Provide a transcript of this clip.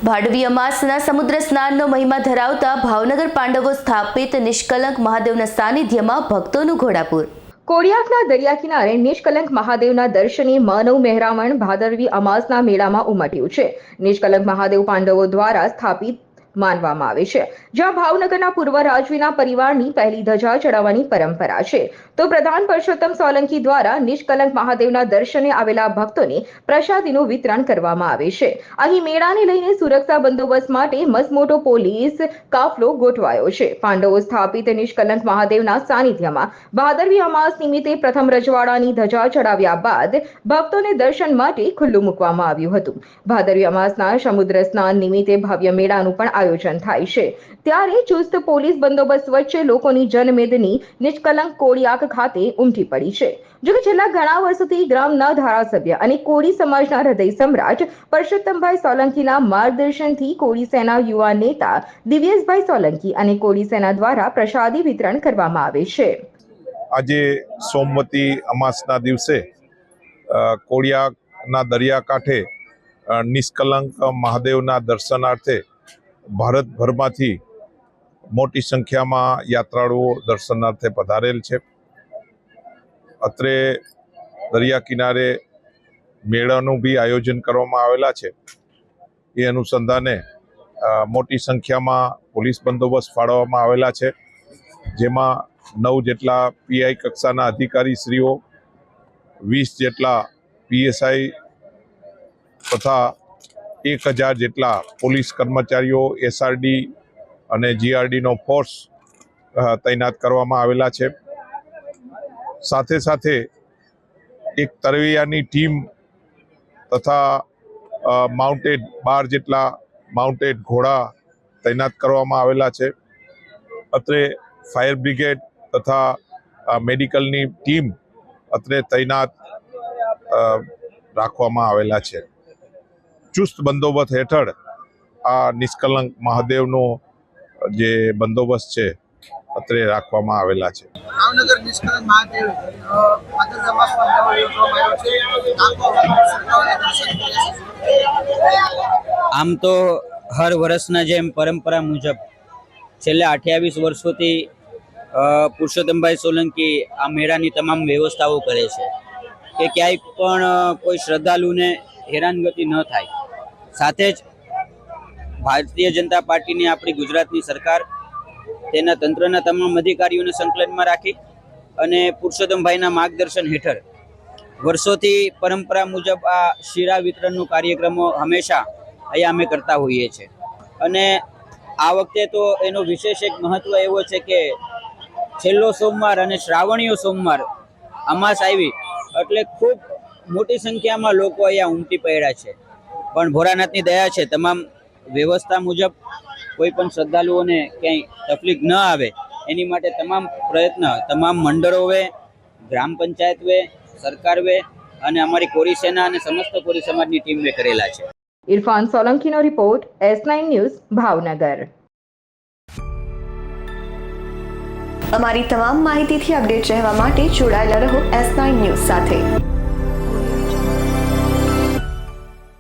ભાડવી અમાસના સમુદ્ર સ્નાનનો મહિમા ધરાવતા ભાવનગર પાંડવો સ્થાપિત નિષ્કલંક મહાદેવના સાનિધ્યમાં ભક્તોનું ઘોડાપુર। કોડિયાકના દરિયા કિનારે નિષ્કલંક મહાદેવના દર્શને માનવ મહેરામણ ભાદરવી અમાસના મેળામાં ઉમટ્યું છે। નિષ્કલંક મહાદેવ પાંડવો દ્વારા સ્થાપિત માનવામાં આવે છે, જ્યાં ભાવનગરના પૂર્વ રાજવીના પરિવારની પહેલી ધજા ચડાવવાની પરંપરા છે। તો પ્રધાન પરસોત્તમ સોલંકી દ્વારા નિષ્કલંક મહાદેવના દર્શને આવેલા ભક્તોને પ્રસાદીનું વિતરણ કરવામાં આવે છે। અહીં મેળાને લઈને સુરક્ષા બંદોબસ્ત માટે મસમોટો પોલીસ કાફલો ગોઠવાયો છે। પાંડવો સ્થાપિત નિષ્કલંક મહાદેવના સાનિધ્યમાં ભાદરવી અમાસ નિમિત્તે પ્રથમ રજવાડાની ધજા ચડાવ્યા બાદ ભક્તોને દર્શન માટે ખુલ્લું મૂકવામાં આવ્યું હતું। ભાદરવી અમાસના સમુદ્ર સ્નાન નિમિત્તે ભવ્ય મેળાનું પણ આયોજન થાય છે, ત્યારે ચુસ્ત પોલીસ બંદોબસ્ત વચ્ચે લોકોની જનમેદની નિષ્કલંક કોડિયાક ખાતે ઉમટી પડી છે। જો કે છેલ્લા ઘણા વર્ષોથી ગ્રામના ધારાસભ્ય અને કોળી સમાજના હૃદય સમ્રાટ પરસોત્તમભાઈ સોલંકીના માર્ગદર્શનથી કોળી સેના યુવા નેતા દિવ્યેશભાઈ સોલંકી અને કોળી સેના દ્વારા પ્રસાદી વિતરણ કરવામાં આવે છે। આજે સોમવતી અમાસના દિવસે કોડિયાકના દરિયાકાંઠે નિષ્કલંક મહાદેવના દર્શનાર્થે ભારતભરમાંથી મોટી સંખ્યામાં યાત્રાળુઓ દર્શનાર્થે પધારેલ છે। અત્રે દરિયા કિનારે મેળાનું બી આયોજન કરવામાં આવેલા છે। એ અનુસંધાને મોટી સંખ્યામાં પોલીસ બંદોબસ્ત ફાળવવામાં આવેલા છે, જેમાં 9 જેટલા પીઆઈ કક્ષાના અધિકારીશ્રીઓ, 20 જેટલા પીએસઆઈ તથા 1000 જેટલા પોલીસ કર્મચારીઓ, એસઆરડી અને જીઆરડીનો ફોર્સ તૈનાત કરવામાં આવેલા છે। સાથે સાથે એક તરવૈયાની ટીમ તથા માઉન્ટેડ 12 જેટલા માઉન્ટેડ ઘોડા તૈનાત કરવામાં આવેલા છે। અત્રે ફાયર બ્રિગેડ તથા મેડિકલની ટીમ અત્રે તૈનાત રાખવામાં આવેલા છે। ચુસ્ત બંદોબસ્ત હેઠળ આ નિષ્કલંક મહાદેવનો જે બંદોબસ્ત છે અત્રે રાખવામાં આવેલા છે। ભાવનગર નિષ્કલંક મહાદેવ ભાદરવી અમાસમાં મેળો યોજવામાં આવ્યો છે। આમ તો હર વર્ષના જેમ પરંપરા મુજબ છેલ્લા 28 વર્ષોથી પુરુષોત્તમભાઈ સોલંકી આ મેળાની તમામ વ્યવસ્થાઓ કરે છે કે ક્યાંય પણ કોઈ શ્રદ્ધાળુને હેરાનગતિ ન થાય। સાથે જ ભારતીય જનતા પાર્ટીની આપણી ગુજરાતની સરકાર તેના તંત્રના તમામ અધિકારીઓને સંકલનમાં રાખી અને પુરુષોત્તમભાઈના માર્ગદર્શન હેઠળ વર્ષોથી પરંપરા મુજબ આ શીરા વિતરણનો કાર્યક્રમો હંમેશા અહીંયા અમે કરતા હોઈએ છીએ। અને આ વખતે તો એનો વિશેષ એક મહત્વ એવો છે કે છેલ્લો સોમવાર અને શ્રાવણીયો સોમવાર અમાસ આવી એટલે ખૂબ મોટી સંખ્યામાં લોકો અહીંયા ઉમટી પડ્યા છે। પણ ભોળાનાથની દયા છે, તમામ વ્યવસ્થા મુજબ કોઈ પણ શ્રદ્ધાળુઓને ક્યાંય તકલીફ ન આવે એની માટે તમામ પ્રયત્ન તમામ મંડળોએ, ગ્રામ પંચાયતોએ, સરકારે અને અમારી કોળી સેના અને સમસ્ત કોળી સમાજની ટીમે કરેલા છે। ઇરફાન સોલંકીનો રિપોર્ટ, S9 ન્યૂઝ, ભાવનગર। અમારી તમામ માહિતીથી અપડેટ રહેવા માટે જોડાયેલા રહો S9 ન્યૂઝ સાથે।